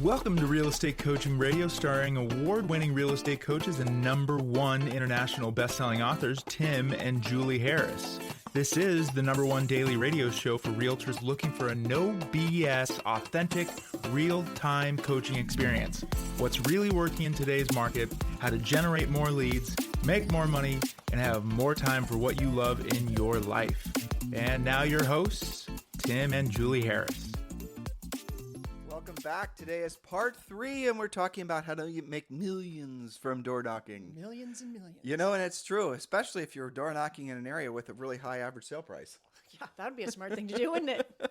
Welcome to Real Estate Coaching Radio, starring award-winning real estate coaches and #1 international best-selling authors, Tim and Julie Harris. This is the #1 daily radio show for realtors looking for a no BS, authentic, real-time coaching experience. What's really working in today's market, how to generate more leads, make more money, and have more time for what you love in your life. And now your hosts, Tim and Julie Harris. Welcome back. Today is part 3, and we're talking about how to make millions from door knocking. Millions and millions. You know, and it's true, especially if you're door knocking in an area with a really high average sale price. Yeah, that would be a smart thing to do, wouldn't it?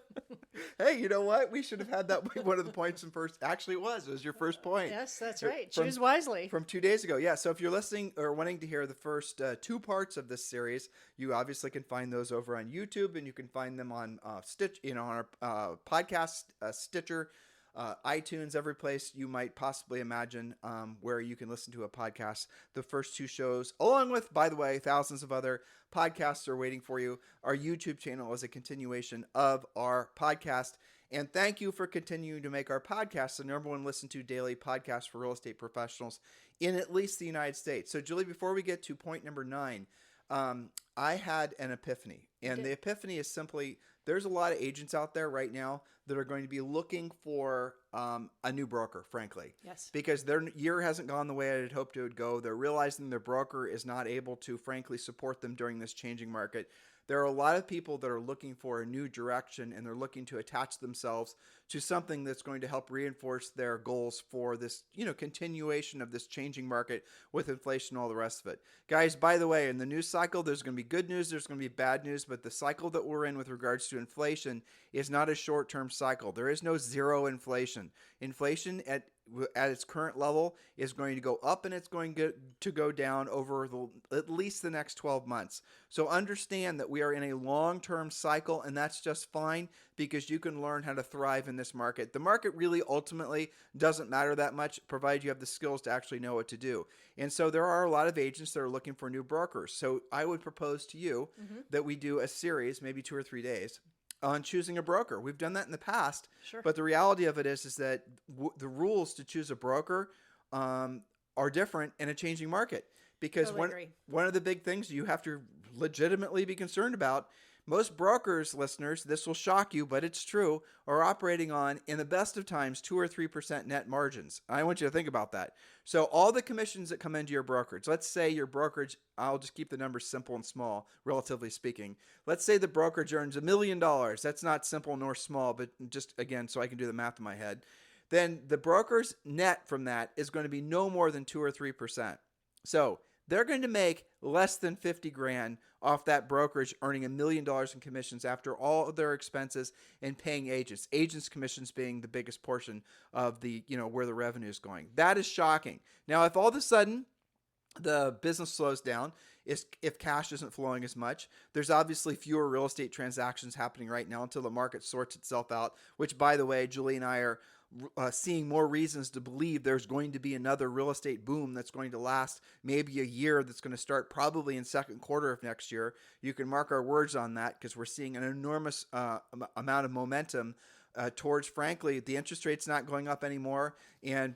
Hey, you know what? We should have had that be one of the points in first. Actually, it was your first point. Yes, that's right. Choose wisely. From 2 days ago. Yeah. So if you're listening or wanting to hear the first 2 parts of this series, you obviously can find those over on YouTube, and you can find them on Stitch, on our podcast, Stitcher, iTunes, every place you might possibly imagine where you can listen to a podcast. The first 2 shows, along with, by the way, thousands of other podcasts are waiting for you. Our YouTube channel is a continuation of our podcast. And thank you for continuing to make our podcast the #1 listened to daily podcast for real estate professionals in at least the United States. So, Julie, before we get to point number 9, I had an epiphany. And the epiphany is simply, there's a lot of agents out there right now that are going to be looking for a new broker, frankly. Yes. Because their year hasn't gone the way I had hoped it would go. They're realizing their broker is not able to, frankly, support them during this changing market. There are a lot of people that are looking for a new direction, and they're looking to attach themselves to something that's going to help reinforce their goals for this, continuation of this changing market with inflation and all the rest of it. Guys, by the way, in the news cycle, there's going to be good news, there's going to be bad news, but the cycle that we're in with regards to inflation is not a short-term cycle. There is no zero inflation. Inflation at its current level is going to go up, and it's going to go down over at least the next 12 months. So understand that we are in a long-term cycle, and that's just fine because you can learn how to thrive in this market. The market really ultimately doesn't matter that much, provided you have the skills to actually know what to do. And so there are a lot of agents that are looking for new brokers. So I would propose to you that we do a series, maybe 2 or 3 days, on choosing a broker. We've done that in the past, Sure. But the reality of it is that the rules to choose a broker are different in a changing market. Because Totally one of the big things you have to legitimately be concerned about, most brokers, listeners, this will shock you, but it's true, are operating on, in the best of times, 2 or 3% net margins. I want you to think about that. So all the commissions that come into your brokerage, let's say your brokerage, I'll just keep the numbers simple and small, relatively speaking. Let's say the brokerage earns $1 million. That's not simple nor small, but just, again, so I can do the math in my head. Then the broker's net from that is going to be no more than 2 or 3%. So they're going to make less than $50,000 off that brokerage, earning $1 million in commissions after all of their expenses and paying agents. Agents' commissions being the biggest portion of the, where the revenue is going. That is shocking. Now, if all of a sudden the business slows down, if cash isn't flowing as much, there's obviously fewer real estate transactions happening right now until the market sorts itself out, which, by the way, Julie and I are seeing more reasons to believe there's going to be another real estate boom that's going to last maybe a year, that's going to start probably in second quarter of next year. You can mark our words on that because we're seeing an enormous amount of momentum towards, frankly, the interest rates not going up anymore, and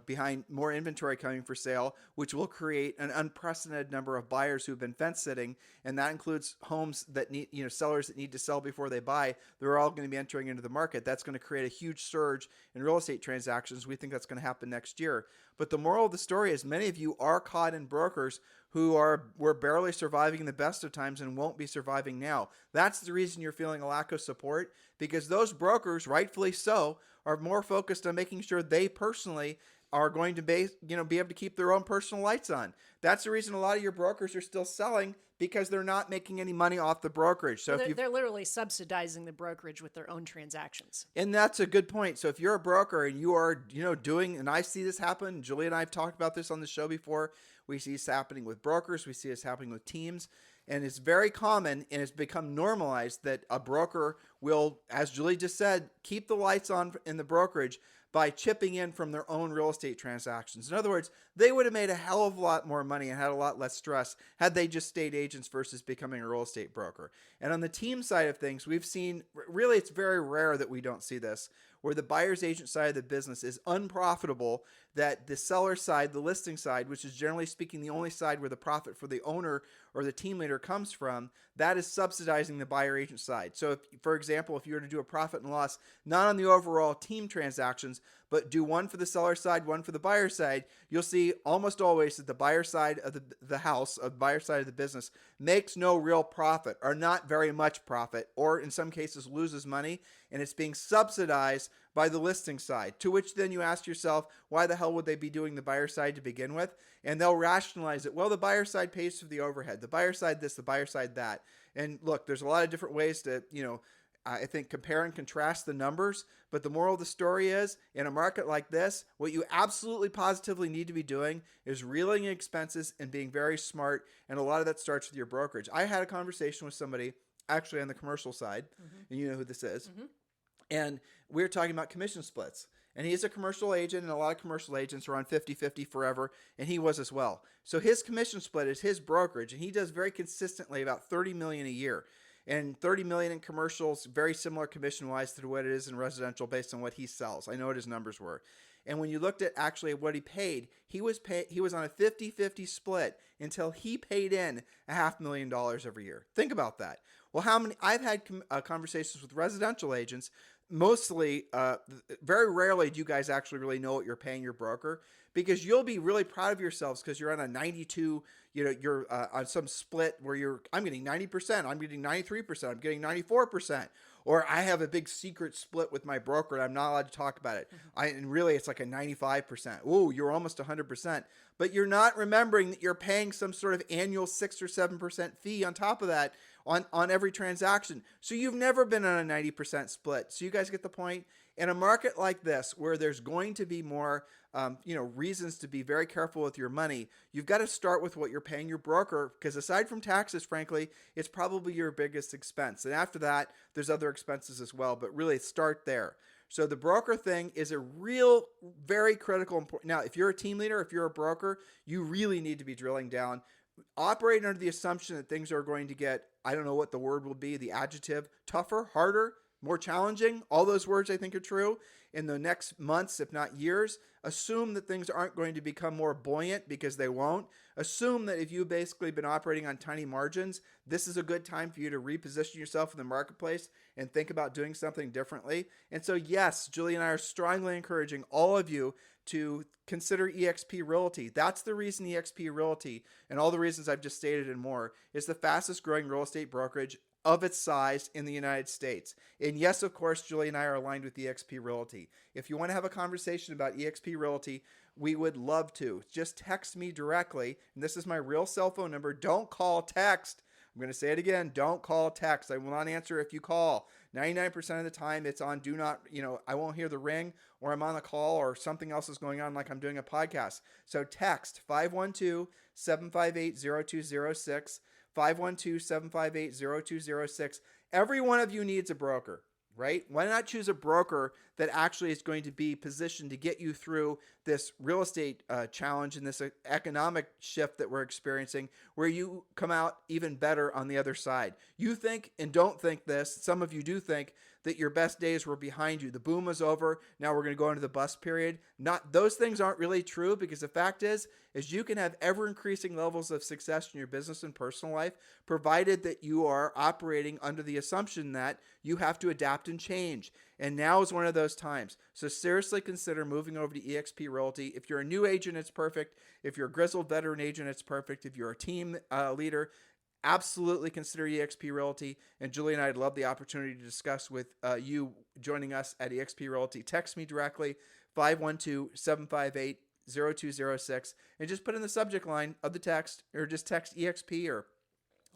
behind more inventory coming for sale, which will create an unprecedented number of buyers who've been fence sitting, and that includes homes that need, sellers that need to sell before they buy. They're all going to be entering into the market. That's going to create a huge surge in real estate transactions. We think that's going to happen next year. But the moral of the story is many of you are caught in brokers who were barely surviving in the best of times and won't be surviving now. That's the reason you're feeling a lack of support, because those brokers, rightfully so, are more focused on making sure they personally are going to be able to keep their own personal lights on. That's the reason a lot of your brokers are still selling, because they're not making any money off the brokerage. So they're literally subsidizing the brokerage with their own transactions. And that's a good point. So if you're a broker and you are, doing, and I see this happen, Julie and I have talked about this on the show before. We see this happening with brokers. We see this happening with teams. And it's very common, and it's become normalized that a broker will, as Julie just said, keep the lights on in the brokerage by chipping in from their own real estate transactions. In other words, they would have made a hell of a lot more money and had a lot less stress had they just stayed agents versus becoming a real estate broker. And on the team side of things, we've seen, really it's very rare that we don't see this, where the buyer's agent side of the business is unprofitable, that the seller side, the listing side, which is generally speaking the only side where the profit for the owner or the team leader comes from, that is subsidizing the buyer agent side. So if, for example, if you were to do a profit and loss, not on the overall team transactions, but do one for the seller side, one for the buyer side, you'll see almost always that the buyer side of the house, or the buyer side of the business, makes no real profit or not very much profit, or in some cases loses money, and it's being subsidized by the listing side, to which then you ask yourself, why the hell would they be doing the buyer side to begin with? And they'll rationalize it. Well, the buyer side pays for the overhead. The buyer side this, the buyer side that. And look, there's a lot of different ways to, I think, compare and contrast the numbers. But the moral of the story is, in a market like this, what you absolutely positively need to be doing is reeling in expenses and being very smart. And a lot of that starts with your brokerage. I had a conversation with somebody actually on the commercial side, and you know who this is. And we were talking about commission splits. And he's a commercial agent, and a lot of commercial agents are on 50-50 forever, and he was as well. So his commission split is his brokerage, and he does very consistently about $30 million a year. And $30 million in commercials, very similar commission-wise to what it is in residential based on what he sells. I know what his numbers were. And when you looked at actually what he paid, he was on a 50-50 split until he paid in $500,000 every year. Think about that. Well, I've had conversations with residential agents. Mostly, very rarely do you guys actually really know what you're paying your broker, because you'll be really proud of yourselves because you're on a 92, you're on some split where I'm getting 90%, I'm getting 93%, I'm getting 94%, or I have a big secret split with my broker and I'm not allowed to talk about it. And really it's like a 95%. Ooh, you're almost 100%, but you're not remembering that you're paying some sort of annual 6 or 7% fee on top of that on every transaction. So you've never been on a 90% split. So you guys get the point? In a market like this, where there's going to be more, reasons to be very careful with your money, you've got to start with what you're paying your broker, because aside from taxes, frankly, it's probably your biggest expense. And after that, there's other expenses as well, but really start there. So the broker thing is a real, very critical. Now, if you're a team leader, if you're a broker, you really need to be drilling down. Operating under the assumption that things are going to get, I don't know what the word will be, the adjective, tougher, harder, more challenging. All those words I think are true in the next months, if not years. Assume that things aren't going to become more buoyant, because they won't. Assume that if you've basically been operating on tiny margins, this is a good time for you to reposition yourself in the marketplace and think about doing something differently. And so, yes, Julie and I are strongly encouraging all of you to consider eXp Realty. That's the reason eXp Realty, and all the reasons I've just stated and more, is the fastest growing real estate brokerage of its size in the United States. And yes, of course, Julie and I are aligned with eXp Realty. If you want to have a conversation about eXp Realty, we would love to. Just text me directly, and this is my real cell phone number. Don't call, text. I'm going to say it again. Don't call, text. I will not answer if you call. 99% of the time it's on do not, I won't hear the ring, or I'm on a call, or something else is going on like I'm doing a podcast. So text 512-758-0206, 512-758-0206. Every one of you needs a broker, right? Why not choose a broker that actually is going to be positioned to get you through this real estate challenge and this economic shift that we're experiencing, where you come out even better on the other side. You think, and don't think this, some of you do think, that your best days were behind you. The boom was over. Now we're going to go into the bust period. Those things aren't really true, because the fact is you can have ever increasing levels of success in your business and personal life, provided that you are operating under the assumption that you have to adapt and change. And now is one of those times. So seriously consider moving over to eXp Realty. If you're a new agent, it's perfect. If you're a grizzled veteran agent, it's perfect. If you're a team leader, absolutely consider eXp Realty. And Julie and I would love the opportunity to discuss with you joining us at eXp Realty. Text me directly, 512-758-0206, and just put in the subject line of the text, or just text eXp or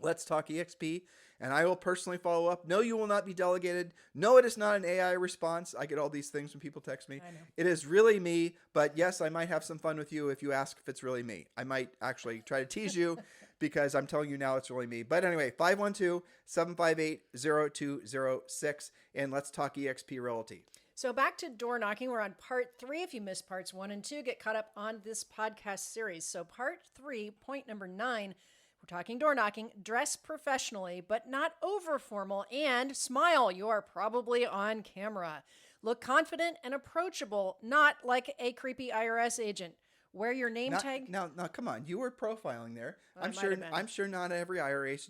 Let's Talk eXp, and I will personally follow up. No, you will not be delegated. No, it is not an AI response. I get all these things when people text me. I know. It is really me, but yes, I might have some fun with you if you ask if it's really me. I might actually try to tease you because I'm telling you now it's really me. But anyway, 512-758-0206, and let's talk eXp Realty. So back to door knocking. We're on part 3. If you missed parts 1 and 2, get caught up on this podcast series. So part 3, point number 9, we're talking door knocking. Dress professionally, but not over formal, and smile. You are probably on camera. Look confident and approachable, not like a creepy IRS agent. Wear your name tag. Now, come on. You were profiling there. Well, I'm sure not every IRS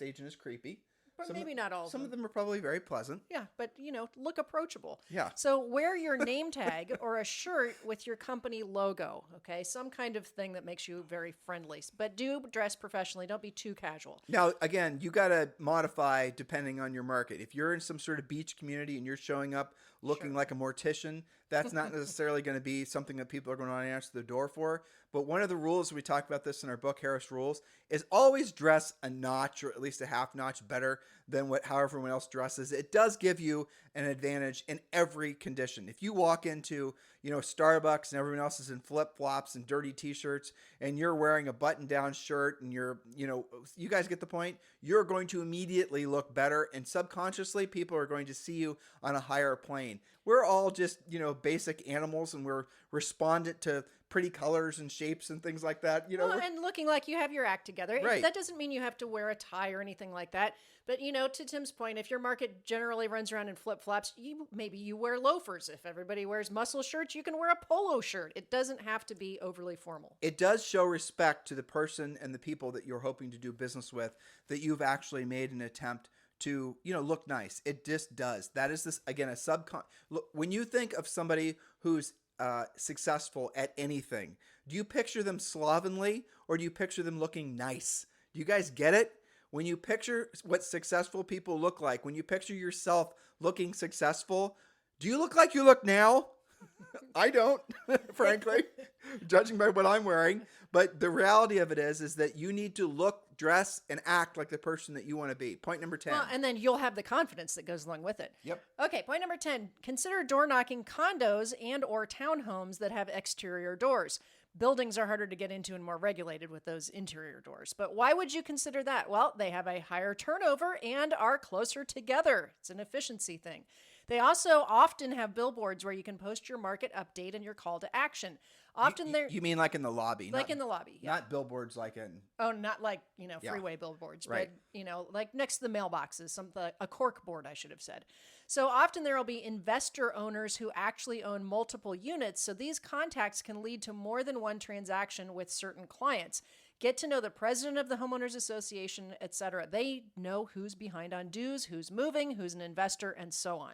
agent is creepy. But maybe not all of Some them. of them are probably very pleasant. Yeah, but look approachable. Yeah. So wear your name tag or a shirt with your company logo, okay? Some kind of thing that makes you very friendly. But do dress professionally. Don't be too casual. Now, again, you got to modify depending on your market. If you're in some sort of beach community and you're showing up looking like a mortician, that's not necessarily going to be something that people are going to answer the door for. But one of the rules, we talk about this in our book, Harris Rules, is always dress a notch or at least a half notch better than how everyone else dresses. It does give you an advantage in every condition. If you walk into, Starbucks and everyone else is in flip-flops and dirty t-shirts and you're wearing a button-down shirt and you guys get the point, you're going to immediately look better, and subconsciously people are going to see you on a higher plane. We're all just, basic animals, and we're respondent to pretty colors and shapes and things like that. Well, and looking like you have your act together. Right. That doesn't mean you have to wear a tie or anything like that. But, to Tim's point, if your market generally runs around in flip-flops, maybe you wear loafers. If everybody wears muscle shirts, you can wear a polo shirt. It doesn't have to be overly formal. It does show respect to the person and the people that you're hoping to do business with, that you've actually made an attempt to, look nice. It just does. That is this, again, look, when you think of somebody who's successful at anything, do you picture them slovenly or do you picture them looking nice? Do you guys get it? When you picture what successful people look like, when you picture yourself looking successful, do you look like you look now? I don't, frankly, judging by what I'm wearing. But the reality of it is that you need to look, dress, and act like the person that you want to be. Point number 10. Well, and then you'll have the confidence that goes along with it. Yep. Okay, point number 10. Consider door knocking condos and or townhomes that have exterior doors. Buildings are harder to get into and more regulated with those interior doors. But why would you consider that? Well, they have a higher turnover and are closer together. It's an efficiency thing. They also often have billboards where you can post your market update and your call to action. Often they're... You mean like in the lobby? Like in the lobby, yeah. Not billboards like in... Oh, not like, freeway billboards, Right. but, like next to the mailboxes, a cork board, I should have said. So often there will be investor owners who actually own multiple units. So these contacts can lead to more than one transaction with certain clients. Get to know the president of the homeowners association, etc. They know who's behind on dues, who's moving, who's an investor, and so on.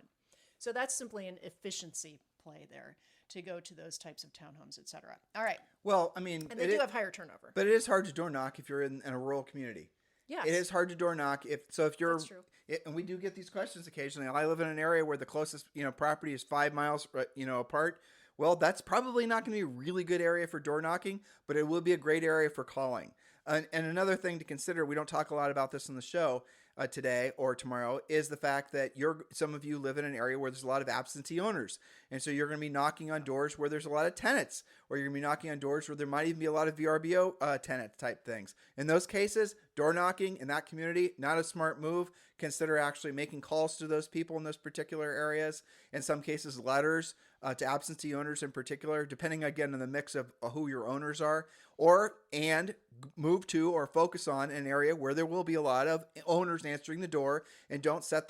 So that's simply an efficiency play there to go to those types of townhomes, etc. All right. Well, I mean... And they do have higher turnover. But it is hard to door knock if you're in a rural community. Yes. It is hard to door knock if you're... That's true. And we do get these questions occasionally. I live in an area where the closest, property is 5 miles, apart. Well, that's probably not going to be a really good area for door knocking, but it will be a great area for calling. And another thing to consider, we don't talk a lot about this in the show today or tomorrow, is the fact that some of you live in an area where there's a lot of absentee owners. And so you're going to be knocking on doors where there's a lot of tenants, or you're going to be knocking on doors where there might even be a lot of VRBO tenant type things. In those cases, door knocking in that community, not a smart move. Consider actually making calls to those people in those particular areas. In some cases, letters to absentee owners in particular, depending again on the mix of who your owners are, and move to or focus on an area where there will be a lot of owners answering the door, and don't set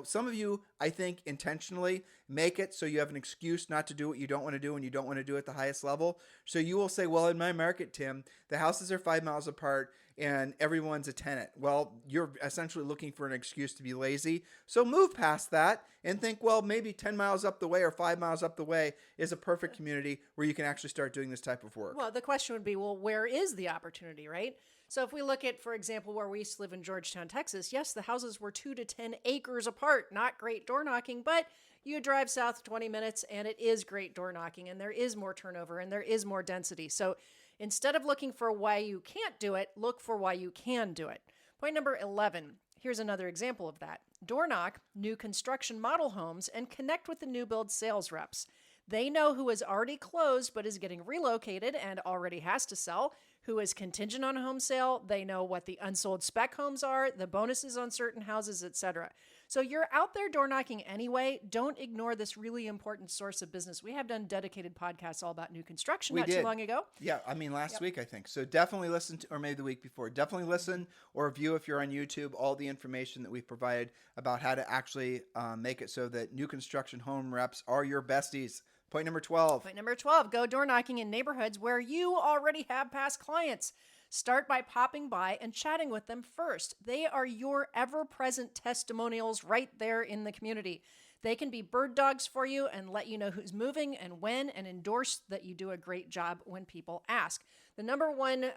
some of you, I think, intentionally make it so you have an excuse not to do what you don't want to do and you don't want to do at the highest level. So you will say, well, in my market, Tim, the houses are 5 miles apart and everyone's a tenant. Well, you're essentially looking for an excuse to be lazy. So move past that and think, well, maybe 10 miles up the way or 5 miles up the way is a perfect community where you can actually start doing this type of work. Well, the question would be, well, where is the opportunity, right? So if we look at, for example, where we used to live in Georgetown, Texas, yes, the houses were 2 to 10 acres apart. Not great door knocking, but you drive south 20 minutes and it is great door knocking, and there is more turnover and there is more density. So instead of looking for why you can't do it, look for why you can do it. Point number 11. Here's another example of that. Door knock new construction model homes and connect with the new build sales reps. They know who is already closed but is getting relocated and already has to sell, who is contingent on a home sale. They know what the unsold spec homes are, the bonuses on certain houses, etc. So you're out there door knocking anyway. Don't ignore this really important source of business. We have done dedicated podcasts all about new construction not too long ago. Yeah, I mean last week I think. So definitely listen to, or maybe the week before. Definitely listen or view if you're on YouTube all the information that we've provided about how to actually make it so that new construction home reps are your besties. Point number 12. Point number 12, go door knocking in neighborhoods where you already have past clients. Start by popping by and chatting with them first. They are your ever-present testimonials right there in the community. They can be bird dogs for you and let you know who's moving and when, and endorse that you do a great job when people ask. The number one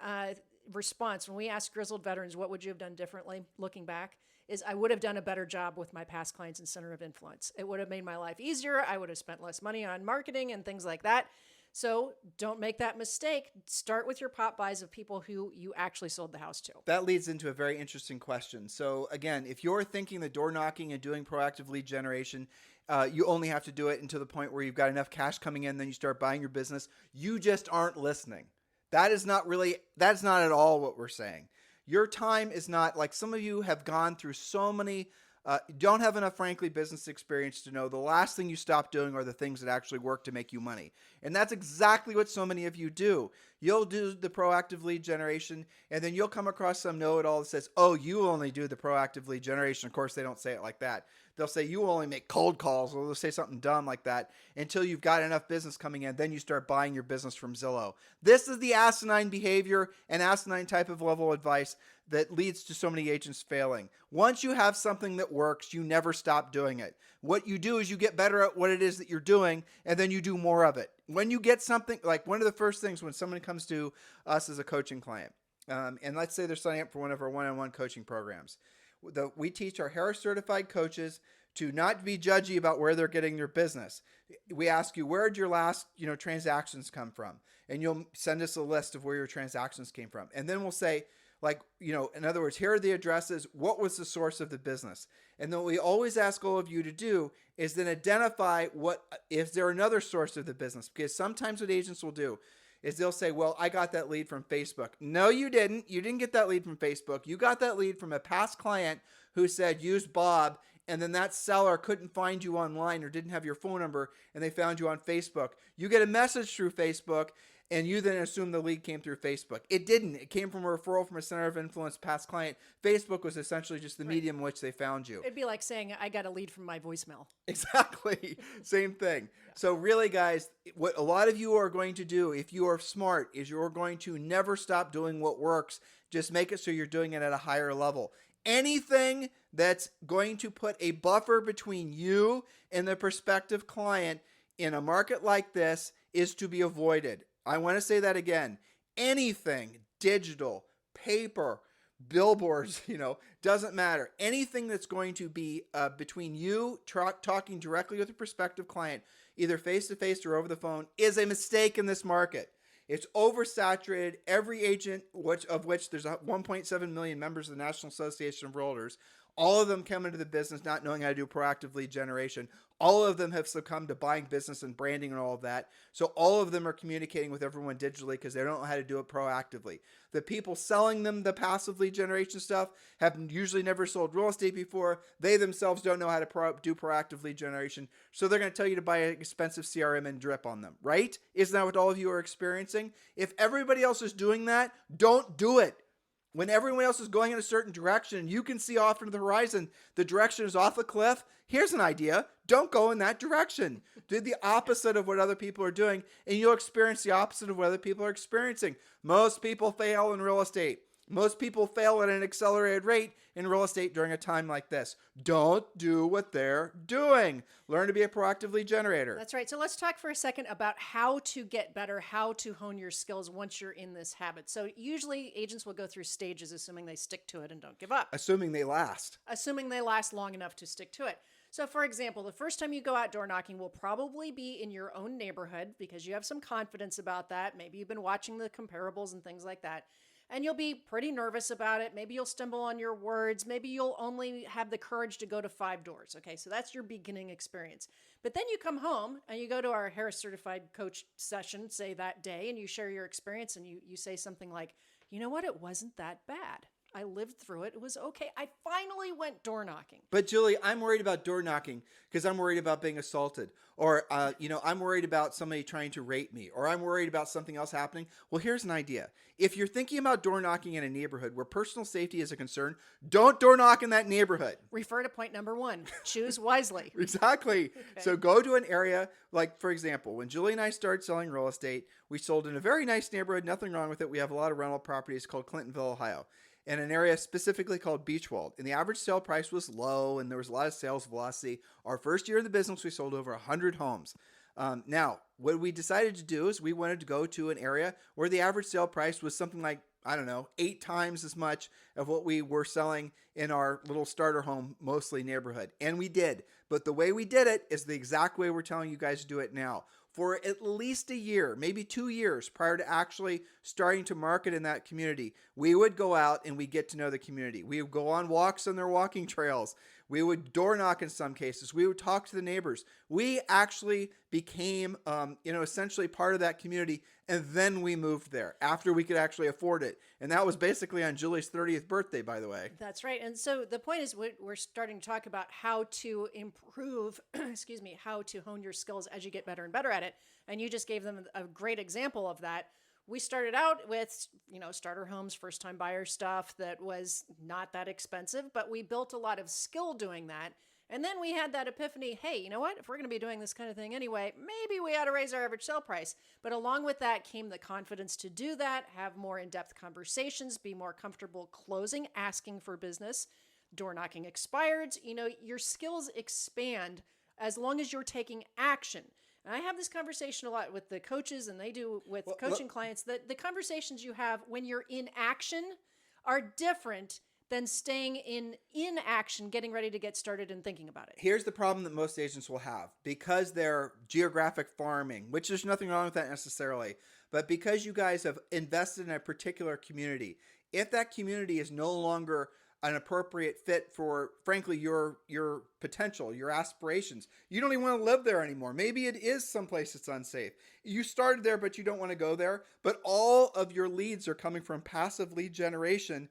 response when we ask grizzled veterans, what would you have done differently looking back, is I would have done a better job with my past clients and center of influence. It would have made my life easier. I would have spent less money on marketing and things like that. So don't make that mistake. Start with your pop buys of people who you actually sold the house to. That leads into a very interesting question. So again, if you're thinking that door knocking and doing proactive lead generation, you only have to do it until the point where you've got enough cash coming in, then you start buying your business. You just aren't listening. That's not at all what we're saying. Your time is not, like some of you have gone through so many, don't have enough, frankly, business experience to know the last thing you stop doing are the things that actually work to make you money. And that's exactly what so many of you do. You'll do the proactive lead generation, and then you'll come across some know-it-all that says, oh, you only do the proactive lead generation. Of course, they don't say it like that. They'll say you only make cold calls, or they'll say something dumb like that until you've got enough business coming in. Then you start buying your business from Zillow. This is the asinine behavior and asinine type of level advice that leads to so many agents failing. Once you have something that works, you never stop doing it. What you do is you get better at what it is that you're doing, and then you do more of it. When you get something, like one of the first things when someone comes to us as a coaching client, and let's say they're signing up for one of our one-on-one coaching programs, we teach our Harris certified coaches to not be judgy about where they're getting their business. We ask you, where did your last, transactions come from? And you'll send us a list of where your transactions came from. And then we'll say, in other words, here are the addresses. What was the source of the business? And then what we always ask all of you to do is then identify is there another source of the business? Because sometimes what agents will do is they'll say, well, I got that lead from Facebook. No, you didn't. You didn't get that lead from Facebook. You got that lead from a past client who said, use Bob. And then that seller couldn't find you online or didn't have your phone number, and they found you on Facebook. You get a message through Facebook, and you then assume the lead came through Facebook. It didn't. It came from a referral from a center of influence past client. Facebook was essentially just the medium in which they found you. It'd be like saying, I got a lead from my voicemail. Exactly. Same thing. Yeah. So really, guys, what a lot of you are going to do, if you are smart, is you're going to never stop doing what works. Just make it so you're doing it at a higher level. Anything that's going to put a buffer between you and the prospective client in a market like this is to be avoided. I want to say that again. Anything digital, paper, billboards, doesn't matter. Anything that's going to be between you talking directly with a prospective client, either face-to-face or over the phone, is a mistake in this market. It's oversaturated. Every agent, of which there's 1.7 million members of the National Association of Realtors, all of them come into the business not knowing how to do proactive lead generation. All of them have succumbed to buying business and branding and all of that. So all of them are communicating with everyone digitally because they don't know how to do it proactively. The people selling them the passive lead generation stuff have usually never sold real estate before. They themselves don't know how to do proactive lead generation. So they're going to tell you to buy an expensive CRM and drip on them, right? Isn't that what all of you are experiencing? If everybody else is doing that, don't do it. When everyone else is going in a certain direction and you can see off into the horizon, the direction is off a cliff, here's an idea. Don't go in that direction. Do the opposite of what other people are doing, and you'll experience the opposite of what other people are experiencing. Most people fail in real estate. Most people fail at an accelerated rate in real estate during a time like this. Don't do what they're doing. Learn to be a proactive lead generator. That's right. So let's talk for a second about how to get better, how to hone your skills once you're in this habit. So usually agents will go through stages, assuming they stick to it and don't give up. Assuming they last. Assuming they last long enough to stick to it. So for example, the first time you go out door knocking will probably be in your own neighborhood because you have some confidence about that. Maybe you've been watching the comparables and things like that. and you'll be pretty nervous about it. Maybe you'll stumble on your words. Maybe you'll only have the courage to go to 5 doors. Okay, so that's your beginning experience. But then you come home and you go to our Harris Certified Coach session, say that day, and you share your experience and you say something like, you know what, it wasn't that bad. I lived through it. It was okay. I finally went door knocking. But Julie, I'm worried about door knocking because I'm worried about being assaulted, or I'm worried about somebody trying to rape me, or I'm worried about something else happening. Well, here's an idea. If you're thinking about door knocking in a neighborhood where personal safety is a concern, don't door knock in that neighborhood. Refer to point number 1. Choose wisely. Exactly. Okay. So go to an area like, for example, when Julie and I started selling real estate, we sold in a very nice neighborhood. Nothing wrong with it. We have a lot of rental properties called Clintonville, Ohio, in an area specifically called Beachwald. And the average sale price was low, and there was a lot of sales velocity. Our first year of the business, we sold over 100 homes. Now, what we decided to do is we wanted to go to an area where the average sale price was something like, 8 times as much of what we were selling in our little starter home, mostly neighborhood. And we did. But the way we did it is the exact way we're telling you guys to do it now. For at least a year, maybe 2 years prior to actually starting to market in that community, we would go out and we get to know the community. We would go on walks on their walking trails. We would door knock in some cases. We would talk to the neighbors. We actually became, essentially part of that community. And then we moved there after we could actually afford it. And that was basically on Julie's 30th birthday, by the way. That's right. And so the point is we're starting to talk about how to improve, how to hone your skills as you get better and better at it. And you just gave them a great example of that. We started out with, starter homes, first-time buyer stuff that was not that expensive, but we built a lot of skill doing that. And then we had that epiphany, hey, you know what? If we're going to be doing this kind of thing anyway, maybe we ought to raise our average sale price. But along with that came the confidence to do that, have more in-depth conversations, be more comfortable closing, asking for business, door knocking expireds. Your skills expand as long as you're taking action. And I have this conversation a lot with the coaches, and they do with coaching clients, that the conversations you have when you're in action are different than staying in inaction, getting ready to get started and thinking about it. Here's the problem that most agents will have. Because they're geographic farming, which there's nothing wrong with that necessarily, but because you guys have invested in a particular community, if that community is no longer an appropriate fit for, frankly, your potential, your aspirations, you don't even want to live there anymore. Maybe it is someplace that's unsafe. You started there, but you don't want to go there. But all of your leads are coming from passive lead generation.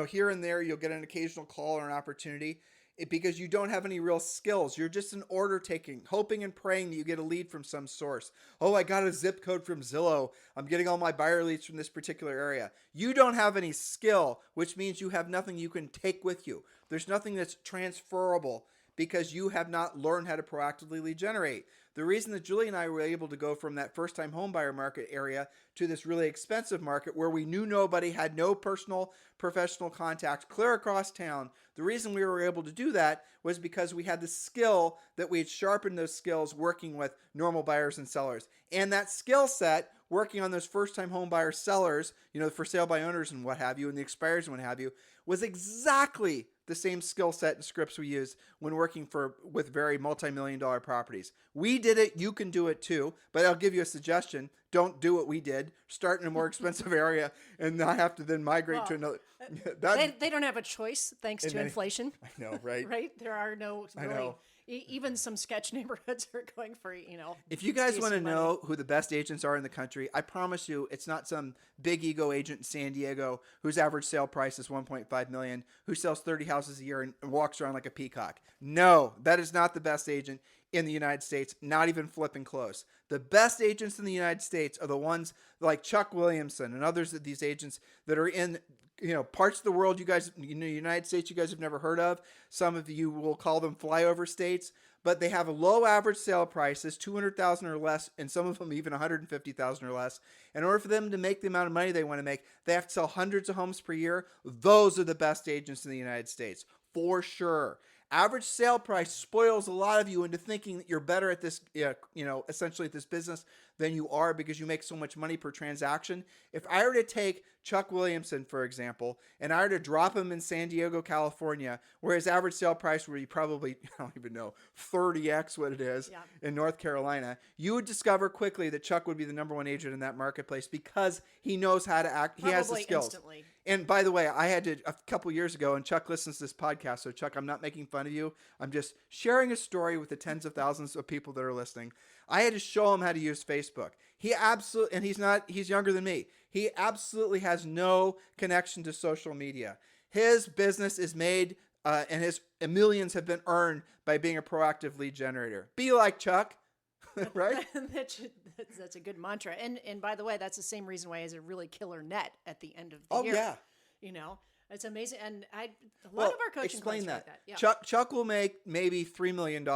Here and there, you'll get an occasional call or an opportunity because you don't have any real skills. You're just an order taking, hoping and praying that you get a lead from some source. Oh, I got a zip code from Zillow. I'm getting all my buyer leads from this particular area. You don't have any skill, which means you have nothing you can take with you. There's nothing that's transferable because you have not learned how to proactively lead generate. The reason that Julie and I were able to go from that first-time home buyer market area to this really expensive market where we knew nobody, had no personal professional contact, clear across town, the reason we were able to do that was because we had the skill that we had sharpened those skills working with normal buyers and sellers. And that skill set, working on those first-time home buyer sellers, for sale by owners and what have you, and the expireds and what have you, was exactly the same skill set and scripts we use when working with very multi-million-dollar properties. We did it. You can do it too. But I'll give you a suggestion. Don't do what we did. Start in a more expensive area and not have to then migrate to another. They don't have a choice thanks to inflation. I know, right? Right? There are no really. I know. Even some sketch neighborhoods are going for, If you guys want to know who the best agents are in the country, I promise you it's not some big ego agent in San Diego whose average sale price is $1.5 million, who sells 30 houses a year and walks around like a peacock. No, that is not the best agent in the United States, not even flipping close. The best agents in the United States are the ones like Chuck Williamson and others of these agents that are in parts of the world United States you guys have never heard of. Some of you will call them flyover states, but they have a low average sale prices, $200,000 or less, and some of them even $150,000 or less. In order for them to make the amount of money they want to make, they have to sell hundreds of homes per year. Those are the best agents in the United States, for sure. Average sale price spoils a lot of you into thinking that you're better at this, essentially at this business than you are because you make so much money per transaction. If I were to take Chuck Williamson, for example, and I were to drop him in San Diego, California, where his average sale price would be probably, I don't even know, 30x what it is in North Carolina, you would discover quickly that Chuck would be the number one agent in that marketplace because he knows how to act. He has the skills. Instantly. And by the way, I had to, a couple years ago, and Chuck listens to this podcast, so Chuck, I'm not making fun of you. I'm just sharing a story with the tens of thousands of people that are listening. I had to show him how to use Facebook. He absolutely, and he's younger than me. He absolutely has no connection to social media. His business is made, and his millions have been earned by being a proactive lead generator. Be like Chuck, right? That's a good mantra. And by the way, that's the same reason why he has a really killer net at the end of the year. Oh yeah. You know, it's amazing. And a lot of our coaching explain clients that. Like that. Yeah. Chuck will make maybe $3 million.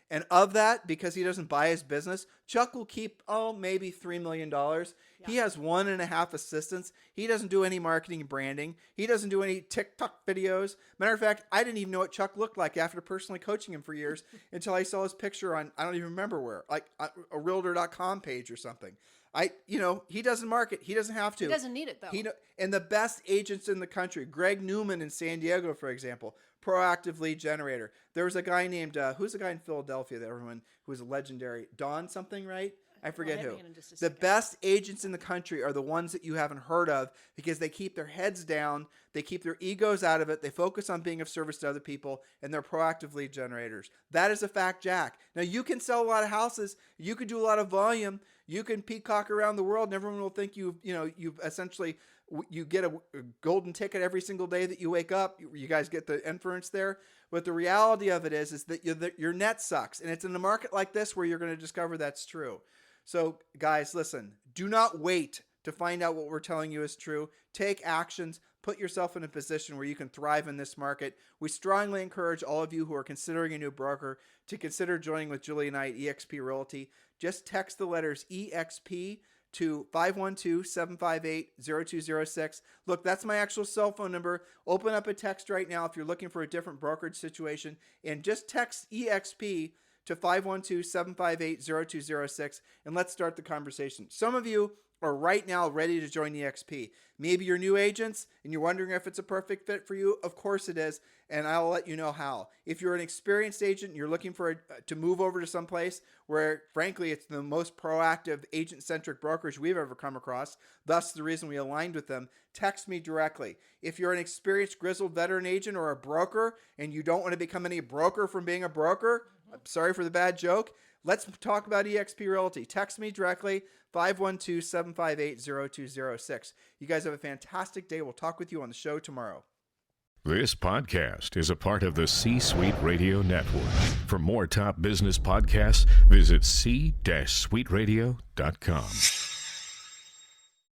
And of that, because he doesn't buy his business, Chuck will keep, maybe $3 million. Yeah. He has 1.5 assistants. He doesn't do any marketing and branding. He doesn't do any TikTok videos. Matter of fact, I didn't even know what Chuck looked like after personally coaching him for years until I saw his picture on, I don't even remember where, like a realtor.com page or something. He doesn't market. He doesn't have to. He doesn't need it, though. And the best agents in the country, Greg Newman in San Diego, for example, proactive lead generator. There was a guy named, who's the guy in Philadelphia that everyone, who was a legendary, Don something, right? I forget who. The best agents in the country are the ones that you haven't heard of because they keep their heads down, they keep their egos out of it, they focus on being of service to other people, and they're proactive lead generators. That is a fact, Jack. Now, you can sell a lot of houses, you can do a lot of volume, you can peacock around the world, and everyone will think you've essentially, you get a golden ticket every single day that you wake up. You guys get the inference there. But the reality of it is that your net sucks. And it's in a market like this where you're going to discover that's true. So guys, listen, do not wait to find out what we're telling you is true. Take actions. Put yourself in a position where you can thrive in this market. We strongly encourage all of you who are considering a new broker to consider joining with Julie and I at eXp Realty. Just text the letters EXP to 512-758-0206. Look, that's my actual cell phone number. Open up a text right now if you're looking for a different brokerage situation, and just text EXP to 512-758-0206, and let's start the conversation. Some of you are right now ready to join eXp. Maybe you're new agents and you're wondering if it's a perfect fit for you. Of course it is, and I'll let you know how. If you're an experienced agent and you're looking to move over to some place where, frankly, it's the most proactive agent-centric brokerage we've ever come across, thus the reason we aligned with them, text me directly. If you're an experienced, grizzled veteran agent or a broker and you don't want to become any broker from being a broker, I'm sorry for the bad joke, let's talk about eXp Realty. Text me directly, 512-758-0206. You guys have a fantastic day. We'll talk with you on the show tomorrow. This podcast is a part of the C-Suite Radio Network. For more top business podcasts, visit c-suiteradio.com.